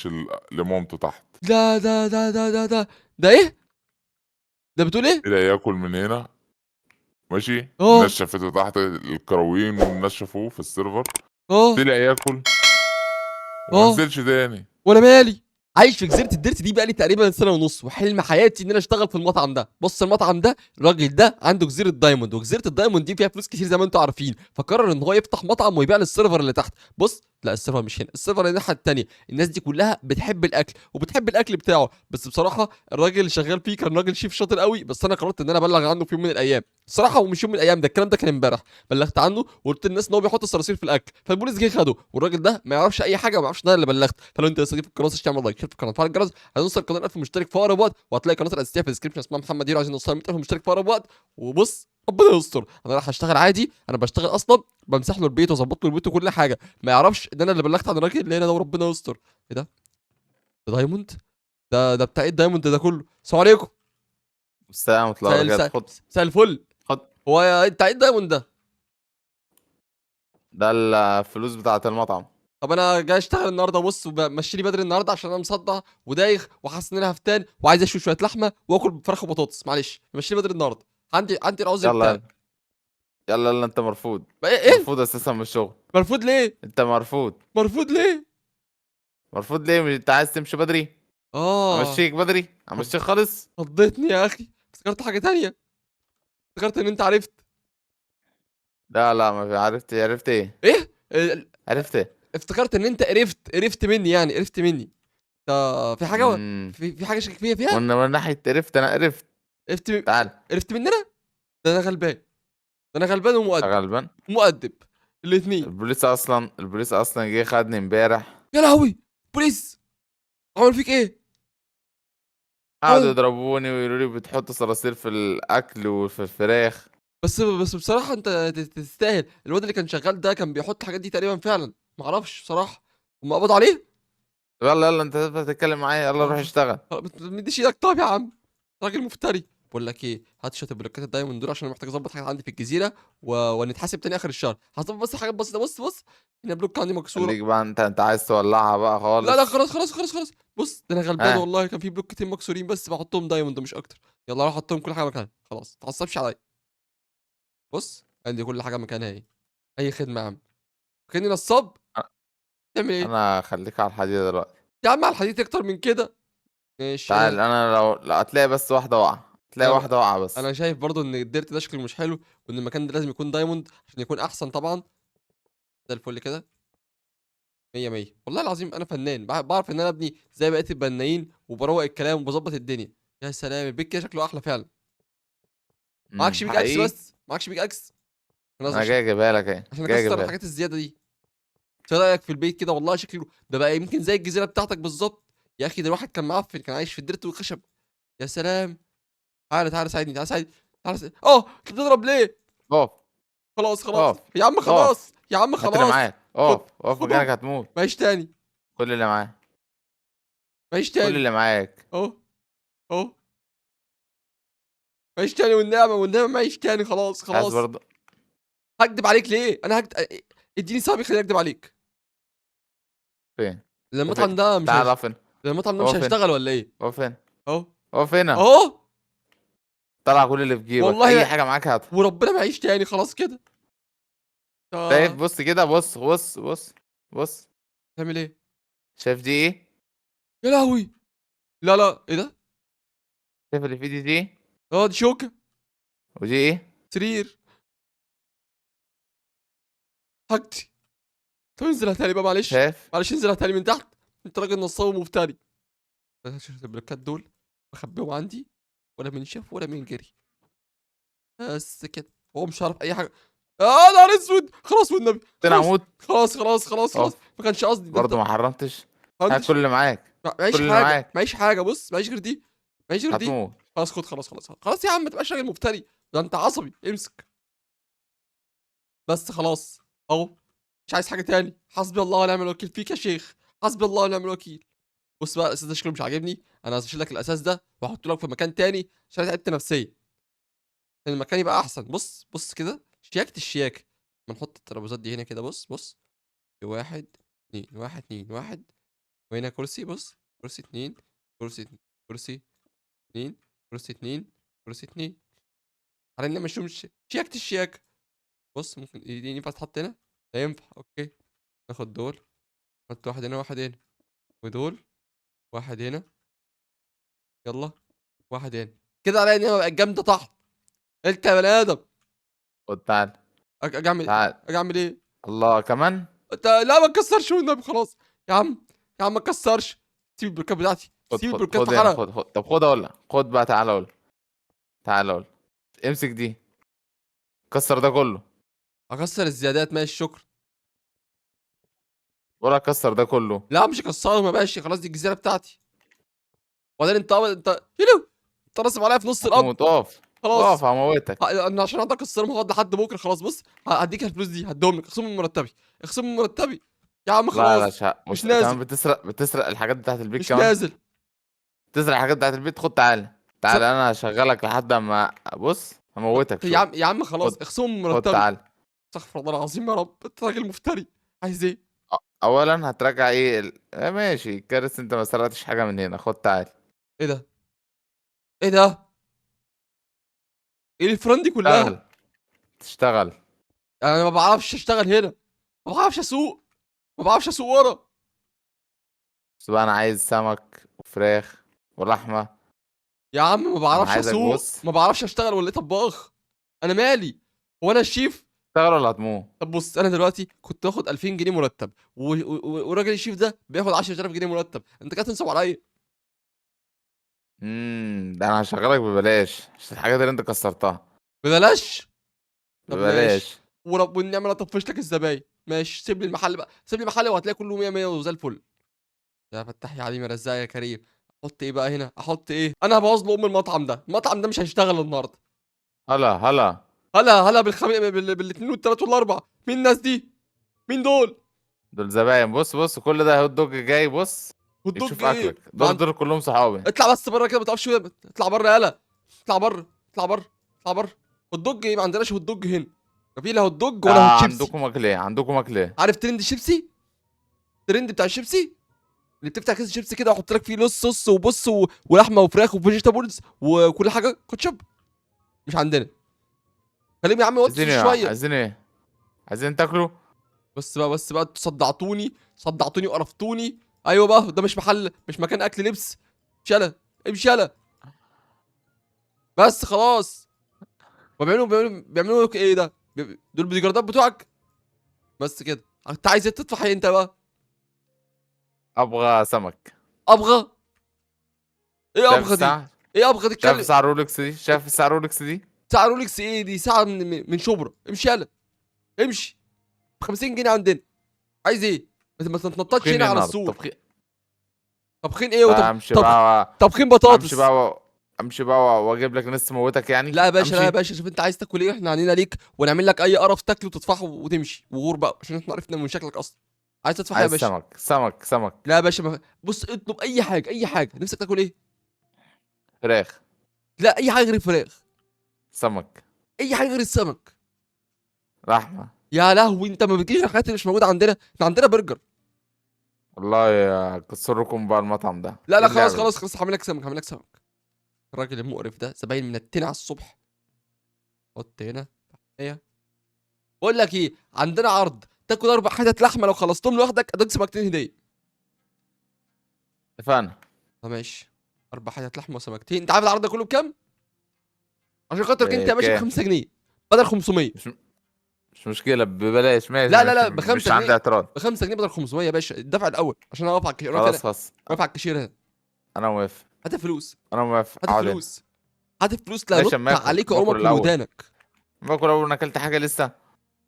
نزلش لمامته تحت. ده ايه؟ ده بتقول ايه؟ طلع ياكل من هنا ماشي، الناس اه شافته تحت الكراوين والناس شافوه في السيرفر. اه طلع ياكل وما اه نزلش تاني. وانا مالي؟ عايش في جزيره الديرت دي بقالي تقريبا سنه ونص، وحلم حياتي ان انا اشتغل في المطعم ده. بص المطعم ده الراجل ده عنده جزيره دايموند، وجزيره الدايموند دي فيها فلوس كتير زي ما انتم عارفين، فقرر ان هو يفتح مطعم ويبيع للسيرفر اللي تحت. بص لا السيرفر مش هنا، السيرفر اللي الناحيه التانيه. الناس دي كلها بتحب الاكل وبتحب الاكل بتاعه، بس بصراحه الراجل اللي شغال فيه كان راجل شيف شاطر قوي، بس انا قررت ان انا ابلغ عنه في يوم من الايام. الصراحه ومش يوم من الايام، ده الكلام ده كان امبارح. بلغت عنه وقلت للناس ان هو بيحط الصراصير في الاكل، فالبوليس جه خده، والراجل ده ما يعرفش اي حاجه وما يعرفش ان انا اللي بلغت. فلو انت لسه جديد في القناه تعمل لايك، شير في القناه، فعل الجرس. هنوصل قناه 1000 مشترك في اقرب وقت، وهتلاقي قناه الاساسيه في الديسكربشن اسمها محمد هيرو، عايزين نوصل 100000 مشترك في اقرب وقت. وبص ربنا يستر، انا رايح اشتغل عادي، انا بشتغل اصلا بمسح له البيت واظبط له البيت وكل حاجه، ما يعرفش ان انا اللي بلغت عن الراجل اللي هنا ده، وربنا يستر. ايه ده؟ ده دايموند؟ ده بتاع ايه الدايموند ده كله؟ السلام عليكم. السلام ورحمة الله وبركاته. خد مساء الفل. خد هو انت ايه الدايموند ده؟ ده الفلوس بتاعة المطعم. طب انا جاي اشتغل النهارده، بص ومشي لي بدري النهارده عشان انا مصدع ودايخ وحاسس ان انا هفتان وعايز اشوي شويه لحمه واكل فراخ وبطاطس، معلش مشي لي بدري النهارده. عندي العذر يلا بتاعي. يلا يلا يلا، انت مرفوض. بقى ايه؟ مرفوض اساسا من الشغل. مرفوض ليه؟ انت مرفوض. مرفوض ليه؟ مرفوض ليه؟ مش انت عايز تمشي بدري؟ اه امشيك بدري، خض- امشيك خالص. خضتني يا اخي، افتكرت حاجه تانية، افتكرت ان انت عرفت. لا لا، ما في. عرفت ايه؟ ايه عرفت ايه؟ افتكرت ان انت قرفت مني، يعني قرفت مني. في حاجه، امم في حاجه شاكك فيها. من ناحية عرفت، انا عرفت. قرفت تعال. قرفت مننا. ده انا غلبان، ده انا غلبان انت ومؤدب. غلبان. مؤدب الاثنين. البوليس اصلا جه خدني امبارح. يا لهوي، بوليس عمل فيك ايه؟ قعدوا عمل... يضربوني ويقولوا لي بتحط صراصير في الاكل وفي الفراخ. بس بصراحه انت تستاهل. الواد اللي كان شغال ده كان بيحط الحاجات دي تقريبا فعلا، معرفش بصراحه. هم قبضوا عليه. يلا يلا، انت تتكلم معايا، يلا روح خلاص اشتغل. خلاص، ما تمديش ايدك طب يا عم، راجل مفتري. بقول لك ايه، هات شويه البلوكات الدايموند دول عشان انا محتاج اظبط حاجات عندي في الجزيره ونتحاسب تاني اخر الشهر. هظبط بس حاجات بسيطه. بص هنا بلوك عندي خليك مكسوره. بقى، انت عايز تولعها بقى لا خالص. خلاص. بص ده انا غلبان ها. والله، كان في بلوكتين مكسورين بس بحطهم دايموند مش اكتر. يلا روح احطهم كل حاجه مكانها، خلاص ما تعصبش عليا. بص عندي كل حاجه مكانها اهي. اي خدمه يا عم، كاني نصاب. تعمل ايه؟ انا خليك على الحديدة دلوقتي. يا عم على الحديد اكتر من كده. ماشي تعال، انا. انا لو هتلاقي بس واحدة واقعة، هتلاقي انا واحدة واقعة بس. انا شايف برضو ان الديرت ده شكله مش حلو، وان المكان ده لازم يكون دايموند عشان يكون احسن طبعا. زي الفل كده. 100 100 والله العظيم، انا فنان، بعرف ان انا ابني زي بقيه البنايين وبروق الكلام وبظبط الدنيا. يا سلام البيت كده شكله احلى فعلا. معكش بيك اكس؟ حقيقي. بس معكش بيك اكس. انا انا عشان جاي اجيبها لك اهي، عشان جاي اكسر اجيبها لك. الحاجات الزياده دي. ايه رايك في البيت كده؟ والله شكله ده بقى يمكن زي الجزيره بتاعتك بالظبط. يا اخي ده الواحد كان معفن، كان عايش في الديرت والخشب. يا سلام. تعالى ساعدني، اه انت بتضرب ليه؟ اقف. خلاص اقف. يا عم، اقف. خلاص يا عم هات اللي خلاص. معاك، خد اقف اقف مكانك خده. هتموت. معيش تاني. كل اللي معاك. معيش كل تاني. اللي معاك. اهو اهو. معيش تاني، والنعمه معيش تاني، عايز خلاص. برضه. هكدب عليك ليه؟ انا اديني سبب يخليني اكدب عليك. فين؟ فين؟ المطعم ده مش تعال اقف هنا. المطعم ده مش اقف هنا. هيشتغل ولا ايه؟ اقف هنا. اهو اقف هنا. اهو. طلع كل اللي في جيبك، والله اي حاجة معاك هاتها. وربنا معيش تاني، خلاص كده. شايف؟ اه. بص كده، بص. بص. تعمل ايه؟ شايف دي ايه؟ يا لهوي. لا ايه ده؟ شايف اللي في دي؟ اه دي شوكه. ودي ايه؟ سرير. حاجتي. طب انزل هاتها لي بقى، معلش. شايف؟ معلش انزل هاتها لي من تحت. انت راجل نصاب ومفتري. شفت البلوكات دول؟ بخبيهم عندي، ولا من شاف ولا من جري. بس كده هو مش عارف اي حاجه. نهار اسود، خلاص والنبي انا خلاص. هموت. خلاص اقف. ما كانش قصدي ده انت. برضه ما حرمتش. ما هات عنديش. كل اللي معاك. معيش كل اللي حاجه، معاك. معيش حاجه، بص معيش غير دي. معيش غير دي. هتموت. خلاص خد، خلاص يا عم ما تبقاش راجل مفتري. ده انت عصبي، امسك. بس خلاص اهو. مش عايز حاجه تاني. حسبي الله ونعم الوكيل فيك يا شيخ. حسبي الله ونعم الوكيل. بص بقى الاساس ده شكله مش عاجبني، انا هشيل لك الاساس ده واحطه لك في مكان تاني عشان تعبت نفسيا. عشان المكان يبقى احسن. بص كده شياكة الشياكة. ما نحط الترابيزات دي هنا كده، بص. واحد اتنين واحد اتنين واحد. وهنا كرسي، بص كرسي 2 كرسي كرسي 2 كرسي 2 كرسي 2. تعالى نمشيهم شياكة الشياكة. بص ممكن دي ينفع تتحط هنا؟ لا ينفع، اوكي. ناخد دول، نحط واحد هنا واحد هنا، ودول واحد هنا، يلا واحد هنا كده. على ان بقت جامدة تحت. انت يا بني ادم خد تعال اجي اعمل، تعال. اجي اعمل ايه؟ الله كمان. انت لا ما تكسرش والنبي خلاص. يا عم يا عم ما تكسرش. سيب البلوكات بتاعتي، خد سيب خد البلوكات خد في هنا، حالها. خد طب خد اقول لك، خد بقى تعالى اقول لك. تعالى اقول لك. امسك دي، كسر ده كله. اكسر الزيادات ماشي شكرا. ولا كسر ده كله. لا مش هكسرهم يا باشا، خلاص دي الجزيرة بتاعتي. وبعدين انت يلو، انت راسم عليا في نص الارض. محمود اقف. اقف خلاص هموتك. انا عشان اقدر اكسرهم هقعد لحد بكره. خلاص بص هديك الفلوس دي، هديهم لك، اخصم من مرتبي، اخصم من مرتبي. يا عم لا يا خلاص. باشا مش كمان نازل، بتسرق الحاجات بتاعت البيت مش كمان. نازل. بتسرق الحاجات بتاعت البيت. خد تعالى. س- تعالى انا هشغلك لحد اما بص هموتك يا شوف. عم يا عم خلاص خد. اخصم من خد مرتبي. تعالى. استغفر الله العظيم يا رب، انت راجل مفتري. عايز ايه؟ اولا هتراجع ايه ماشي كارث، انت ما سرقتش حاجه من هنا. خد تعالى. ايه ده؟ ايه ده؟ ايه الفرن دي كلها؟ تشتغل. تشتغل. انا ما بعرفش اشتغل هنا، ما بعرفش اسوق، ما بعرفش اسوق ورا. بس بقى انا عايز سمك وفراخ ولحمه. يا عم ما انا بعرفش عايزك اسوق، بص. ما بعرفش اشتغل ولا ايه طباخ. انا مالي؟ هو انا الشيف؟ تشتغل ولا هتموت؟ طب بص انا دلوقتي كنت باخد 2000 جنيه مرتب وراجل الشيف ده بياخد 10000 جنيه مرتب، انت كده تنصب عليا. ده انا هشغلك ببلاش عشان الحاجات اللي انت كسرتها. ببلاش؟ طب ماشي. ببلاش. ورب والنعمه اطفش لك الزباين. ماشي سيب لي المحل بقى، سيب لي محل وهتلاقي كله 100 100 وزي الفل. يا فتح يا عليم يا رزاق يا كريم. احط ايه بقى هنا؟ احط ايه؟ انا هبوظ له المطعم ده، المطعم ده مش هيشتغل النهارده. هلا هلا. هلا بالاثنين والثلاث والاربع. مين الناس دي؟ مين دول؟ دول زباين. بص بص كل ده هوت دوج جاي بص. والدوج يشوف ايه؟ اكلك. دول كلهم صحابي. اطلع بس بره كده، ما تقفش اطلع بره يالا. اطلع بره، اطلع بره، اطلع بره. هوت دوج ايه؟ ما عندناش هوت دوج هنا. ما في لا هوت دوج ولا هوت شيبسي. عندكم اكل ايه؟ عندكم اكل ايه؟ عارف ترند الشيبسي؟ الترند بتاع الشيبسي اللي بتفتح كيس الشيبسي كده واحط لك فيه نص صوص وبص ولحمه وفراخ وفيجيتابلز وكل حاجه كاتشب. مش عندنا. خليهم يا عم يوطوا عايزين ايه؟ شويه. عايزين ايه؟ عايزين تاكلوا؟ بس بقى انتوا صدعتوني، صدعتوني وقرفتوني. ايوه بقى ده مش محل، مش مكان اكل لبس. امشي يلا، امشي يلا. بس خلاص. بيعملوا لك ايه ده؟ دول البوديجاردات بتوعك؟ بس كده انت عايز إيه؟ تدفع ايه انت بقى؟ ابغى سمك. ابغى؟ ايه شايف ابغى دي؟ الساعه؟ ايه ابغى شايف تتكلم؟ الساعه رولكس دي؟ شايف الساعه رولكس دي؟ ساعه رولكس ايه دي؟ ساعه من شبرا. امشي يلا، امشي. ب 50 جنيه عندنا. عايز ايه؟ ما تتنططش طبخين هنا ايه على النهارده؟ السوق. طبخين. طبخين ايه امشي بقى. طبخين امشي بطاطس. بقى. امشي بقى واجيب لك ناس تموتك يعني. لا يا باشا، لا يا امشي. باشا، شوف انت عايز تاكل ايه واحنا عنينا ليك، ونعمل لك اي قرف تاكله وتدفعه وتمشي وغور بقى عشان احنا عرفنا من شكلك اصلا. عايز تدفع ايه يا عايز باشا؟ سمك سمك سمك. لا يا باشا بص اطلب اي حاجه، اي حاجه نفسك تاكل ايه؟ فراخ. لا اي حاجه غير الفراخ، سمك. اي حاجه غير السمك. لحمه. يا لهوي انت ما بتجيش الحاجات اللي مش موجوده عندنا، احنا عندنا برجر. والله يا كسركم بقى المطعم ده. لا ايه لا خلاص اللعبه دي؟ خلاص خلاص، هعمل لك سمك، هعمل لك سمك. الراجل المقرف ده زباين منتنا على الصبح. حط هنا تحتيه. بقول لك ايه، عندنا عرض تاكل 4 حتت لحمه لو خلصتهم لوحدك اديك سمكتين هديه. اتفقنا. ماشي. 4 حتت لحمه وسمكتين. انت عارف العرض ده كله بكام؟ عشان خاطرك انت يا باشا ب كام؟ 5 جنيه بدل 500. مش مشكله ببلاش. ماشي لا لا ماشي لا ب 5 مش عندي جنيه اعتراض. ب 5 جنيه بدل 500 يا باشا. الدفع الاول عشان انا واقف على الكاشير هنا، خلاص خلاص. واقف على الكاشير هنا. انا موافق. هات الفلوس، انا موافق هات اقعد هنا. الفلوس، هات الفلوس لا ماشي نط اما اكل عليك اما اكل وامك من الاول. ودانك. اما اكل اول. انا اكلت حاجه لسه.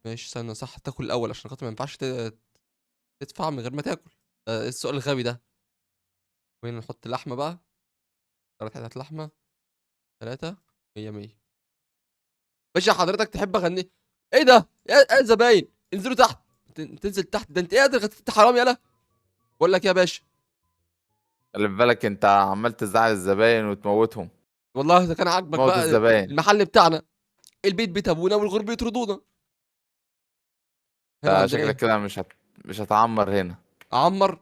ماشي استنى، صح تاكل الاول عشان خاطر ما ينفعش تدفع من غير ما تاكل. إيه السؤال الغبي ده؟ وين نحط اللحمه بقى؟ 3 حتت لحمه، 3 100 100. باشا حضرتك تحب اغني؟ ايه ده؟ يا زباين انزلوا تحت. تنزل تحت ده انت ايه قادر؟ انت حرام يالا. بقول لك يا باشا، خلي في بالك انت عمال تزعل الزباين وتموتهم. والله اذا كان عاجبك موت بقى الزباين. المحل بتاعنا، البيت بيت ابونا والغرب بيطردونا. هنا انت عندنا شكلك ايه؟ كده مش هتعمر هنا. اعمر؟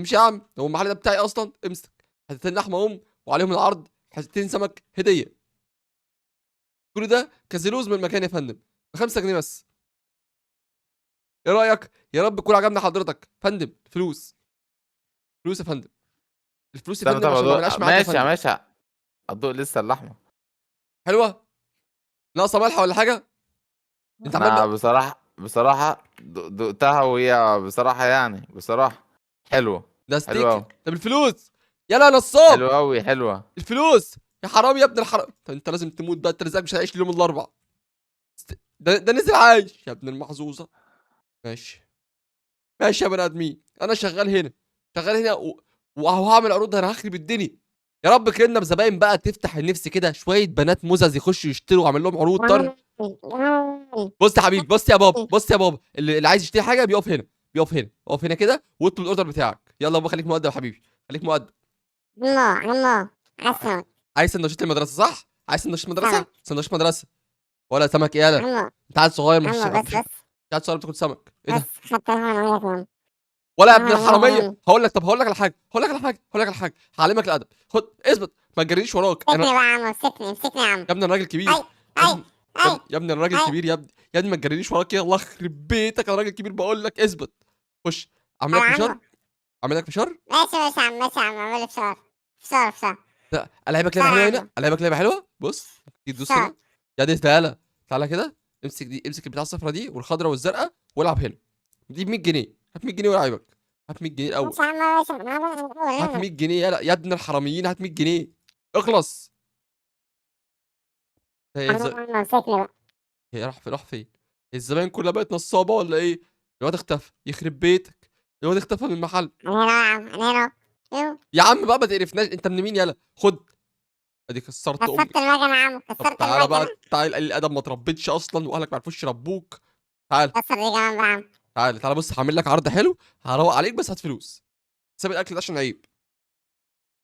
امشي يا عم، هو المحل ده بتاعي اصلا. امسك حتتين لحمه وعليهم العرض حتتين سمك هديه. كل ده كازيلوز من المكان يا فندم، ب 5 جنيه بس. ايه رايك؟ يا رب يكون عجبنا حضرتك. فندم فلوس، فلوس يا فندم، الفلوس يا استنى فندم طب عشان ما ادوق، اعملهاش معاك يا ماشي يا فندم. ماشي. ادوق لسه اللحمه. حلوه؟ ناقصه ملح ولا حاجه؟ انت عمال انا بصراحه دقتها وهي بصراحه يعني بصراحه حلوه. ده حلوه ستيك. قوي. طب الفلوس؟ يلا يا نصاب، حلوه قوي حلوه. الفلوس. يا حرام يا ابن الحرام، انت لازم تموت بقى، انت رزقك مش هيعيش اليوم الاربع. ده نزل عايش يا ابن المحظوظه. ماشي، ماشي يا بني ادمين، انا شغال هنا، شغال هنا وهعمل عروض، انا هخرب الدنيا. يا رب كرمنا بزباين بقى تفتح النفس كده، شويه بنات مزز يخشوا يشتروا واعمل لهم عروض طرح. بص يا حبيبي، بص يا بابا، بص يا بابا، اللي عايز يشتري حاجه بيقف هنا، بيقف هنا، اقف هنا كده واطلب الاوردر بتاعك. يلا بابا خليك مؤدب يا حبيبي، خليك مؤدب. عمو اسود. عايز سندوتشات المدرسه صح؟ عايز سندوتشات مدرسه؟ سمك. سندوتشات مدرسه ولا سمك؟ ايه يالا؟ عمو انت عيل صغير مش عمو مش بس عيل صغير بتاكل سمك، ايه بس ده؟ خدت هون وياكم. ولا يا ابن الحراميه، هقول لك، طب هقول لك على حاجه، هقول لك على حاجه هعلمك الادب. خد اثبت، ما تجريش وراك انا. مسكني بقى يا عمو، مسكني يا عم. يا ابني انا راجل كبير. اي يا اي ابني، اي يا ابني انا راجل اي كبير يا ابني، يا ابني ما تجرينيش وراك، يلا يخرب بيتك، انا راجل كبير بقول لك اثبت. خش اعمل لك يا فشار، عمو. اعمل لك فشار. ماشي يا عم، ماشي يا عم، اعمل لي فشار. لا العبك لعبه فشار حلوه يا هنا، عمو، العبك لعبه حلوه. بص تدوس فشار. هنا. يا دي تعالى، تعالى كده، امسك دي، امسك البتاع الصفرا دي والخضرا والزرقاء والعب هنا. دي ب 100 جنيه، هات 100 جنيه والعبك. هات 100 جنيه الاول، ماشي يا عم، ماشي يا عم، هات 100 جنيه يا ابن الحراميين، هات 100 جنيه. اخلص. هي عمو مسكني بقى. هي راح فين؟ الزباين كلها بقت نصابه ولا ايه؟ الواد اختفى، يخرب بيتك، الواد اختفى من المحل. انا هنا يا عم، انا هنا يو. يا عم بقى ما تقرفناش، انت من مين يالا؟ خد، ادي كسرت امي. كسرت المكنة يا عم، طب كسرت تعالى بقى، المكنة. تعالى قليل الادب، ما تربيتش اصلا واهلك ما عرفوش يربوك. تعال، كسر دي كمان بقى يا عم. تعال تعال، بص هعمل لك عرض حلو، هروق عليك بس هات فلوس. حساب الاكل ده عشان عيب.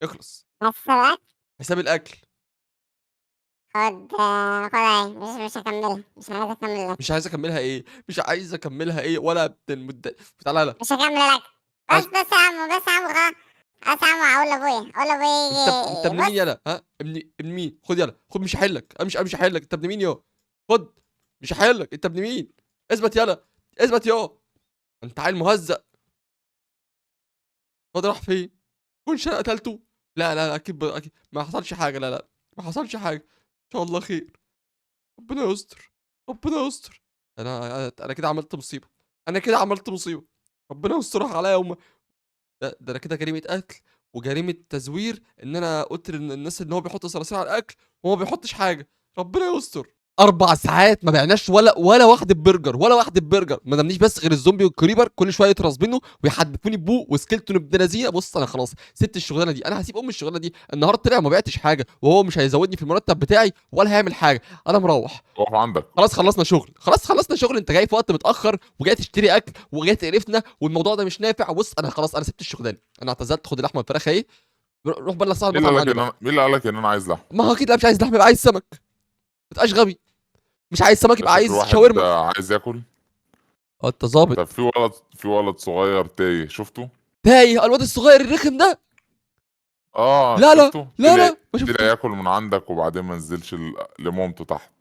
اخلص. كسرت. حساب الاكل. خد اهي، مش هكملها، مش عايز اكمل لك. مش عايز اكملها ايه؟ مش عايز اكملها ايه ولا ابن تعالى لا. مش هكمل لك. عايز... بس يا عم، بس يا عم خلاص. بس يا عم، اقول لابويا انت يجي. ابن مين بص. يالا؟ ها ابن مين؟ خد يالا، خد، مش هحلك، انا مش هحلك، انت ابن مين يا؟ خد، مش هحلك، انت ابن مين؟ اثبت يالا، اثبت يا، انت عيل مهزأ. خد راح فين؟ كنش انا قتلته؟ لا لا لا، اكيد ما حصلش حاجه، لا لا ما حصلش حاجه، ان شاء الله خير. ربنا يستر، ربنا يستر. انا كده عملت مصيبه، انا كده عملت مصيبه. ربنا يسترها عليا ده انا كده جريمه قتل وجريمه تزوير، ان انا قلت الناس ان هو بيحط صراصير على الاكل وهو ما بيحطش حاجه. ربنا يستر. 4 ساعات ما بعناش ولا واحده برجر، ولا واحده برجر، ما دامنيش بس غير الزومبي والكريبر كل شويه يترصبنوا ويحدفوني ببوق وسكلتون ابن لذينه. بص انا خلاص سبت الشغلانه دي، انا هسيب الشغلانه دي. النهارده طلع ما بعتش حاجه وهو مش هيزودني في المرتب بتاعي ولا هيعمل حاجه، انا مروح. اقف عندك. خلاص خلصنا شغل، خلاص خلصنا شغل، انت جاي في وقت متاخر وجاي تشتري اكل وجاي تقرفنا والموضوع ده مش نافع. بص انا خلاص انا سبت الشغلانه، انا اعتزلت. خد اللحمه والفراخ اهي، روح بلغ صاحب مين اللي المطعم قال لك عني ان بقى. انا مين اللي قال لك ان انا عايز لحم؟ ما هو اكيد لا، مش عايز لحمه يبقى عايز سمك، ما تبقاش غبي. مش عايز سمك ده يبقى شكل عايز واحد شاورما. عايز ياكل. انت ظابط. طب في ولد صغير تايه، شفته؟ تايه الواد الصغير الرخم ده؟ اه لا لا شفته، لا لا ما طلع شفتوش. ياكل من عندك وبعدين ما نزلش لمامته تحت.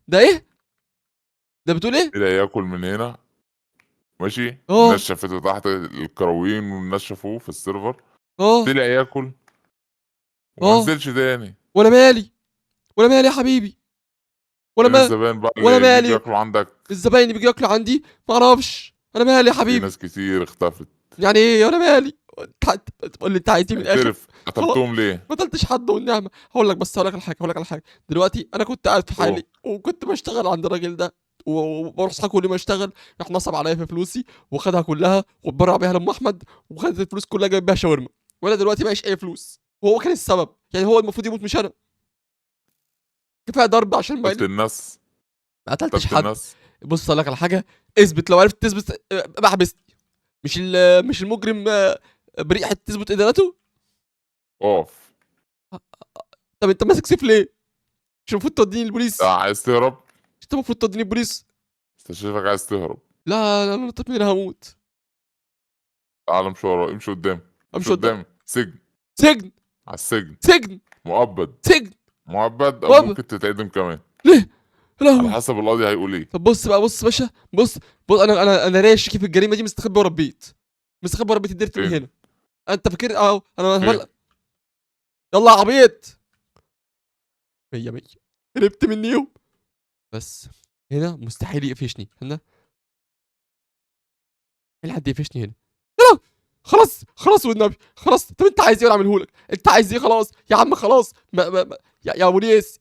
ده ايه؟ ده بتقول ايه؟ طلع ياكل من هنا، ماشي. الناس اه شافته تحت، الكرويين والناس شافوه في السيرفر. اه طلع ياكل وما اه، نزلش تاني. ولا مالي، ولا مالي يا حبيبي، ولا فين ما الزبائن بقى ولا اللي بيجوا مالي. ياكلوا عندك؟ الزباين اللي بيجوا ياكلوا عندي ما اعرفش، انا مالي يا في حبيبي. ناس كتير اختفت. يعني ايه ولا مالي؟ تقول لي انت عايز ايه من الاخر؟ اعترف، خلاص قتلتهم ليه؟ ما قتلتش حد والنعمه. هقول لك بس، هقول لك على حاجه. دلوقتي انا كنت قاعد في اوه. حالي وكنت بشتغل عند الراجل ده وبروح صحى كل ما اشتغل راح نصب عليا في فلوسي وخدها كلها واتبرع بيها لام احمد وخد الفلوس كلها جايب بيها شاورما، وانا دلوقتي معيش اي فلوس وهو كان السبب. يعني هو المفروض يموت مش انا. كفايه ضرب عشان قتلت ما الناس، ما قتلتش قتلت حد. الناس. بص اقول لك على حاجه، اثبت، لو عرفت تثبت بحبسني. مش المجرم بريحه تثبت ادانته. اقف. طب انت ماسك سيف ليه؟ مش المفروض توديني البوليس؟ عايز تهرب؟ مش انت المفروض توديني البوليس؟ استشفك عايز تهرب. لا لا لا، طب مين هموت. تعالى امشي ورا، امشي قدام، امشي قدام. سجن، سجن على السجن، سجن مؤبد، سجن. مؤبد او مؤبد. ممكن تتعدم كمان ليه؟ لا على حسب القاضي هيقول ايه. طب بص بقى، بص يا باشا، بص انا راشي في الجريمه دي، مستخبي ورا البيت، مستخبي ورا البيت الديرت من فين؟ هنا. انت فاكر اهو انا فين؟ يلا يا عبيط. 100 100 هربت منيهم. بس هنا مستحيل يقفشني هنا. ايه حد يقفشني هنا؟ يلا خلاص والنبي خلاص. طب انت عايز ايه انا اعمله لك؟ انت عايز ايه؟ خلاص يا عم خلاص. يا بوليس